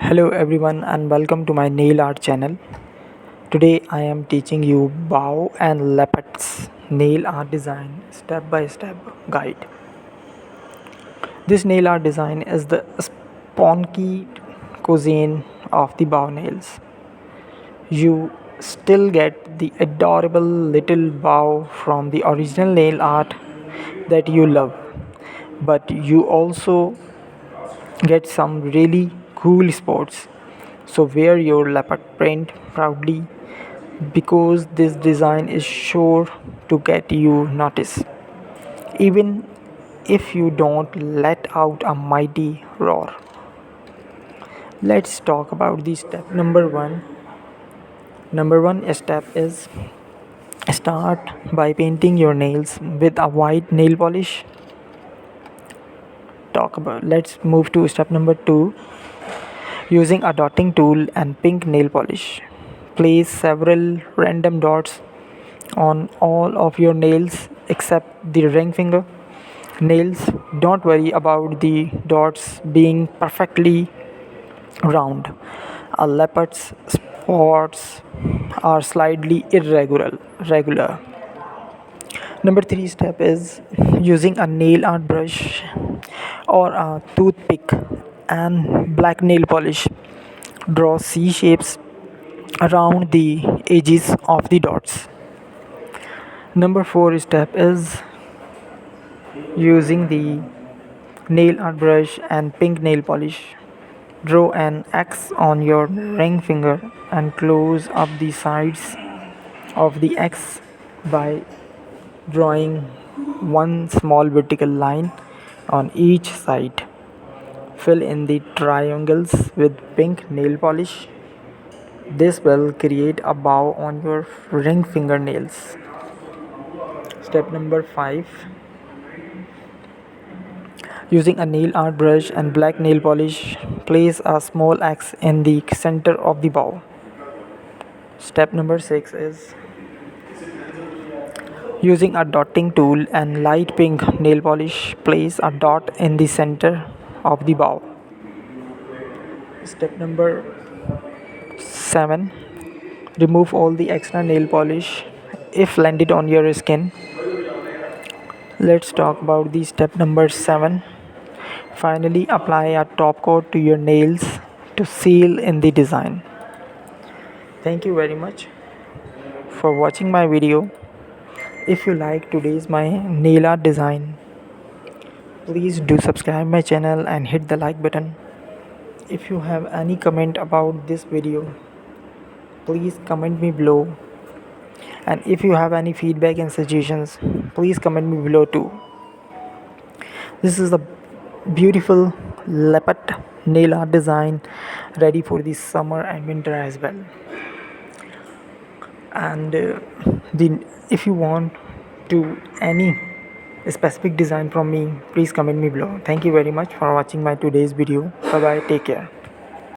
Hello everyone and welcome to my nail art channel. Today I am teaching you bow and leopards nail art design step by step guide. This nail art design is the spunky cuisine of the bow nails. You still get the adorable little bow from the original nail art that you love, but you also get some really cool spots. So wear your leopard print proudly because this design is sure to get you noticed, even if you don't let out a mighty roar. Let's talk about the step number one. Number one step is start by painting your nails with a white nail polish. Let's move to step number two. Using a dotting tool and pink nail polish, place several random dots on all of your nails except the ring finger nails. Don't worry about the dots being perfectly round. A leopard's spots are slightly regular. Number three step is using a nail art brush or a toothpick and black nail polish. Draw C shapes around the edges of the dots. Number four step is using the nail art brush and pink nail polish. Draw an X on your ring finger and close up the sides of the X by drawing one small vertical line on each side. Fill in the triangles with pink nail polish. This will create a bow on your ring fingernails. Step number 5. Using a nail art brush and black nail polish, place a small X in the center of the bow. Step number 6 is using a dotting tool and light pink nail polish, place a dot in the center of the bow. Step number 7. Remove all the extra nail polish if landed on your skin. Let's talk about the step number 7. Finally, apply a top coat to your nails to seal in the design. Thank you very much for watching my video. If you like today's my nail art design, please do subscribe my channel and hit the like button. If you have any comment about this video, please comment me below. And if you have any feedback and suggestions, please comment me below too. This is a beautiful leopard nail art design ready for the summer and winter as well. And if you want to any specific design from me, please comment me below. Thank you very much for watching my today's video. Bye bye, take care.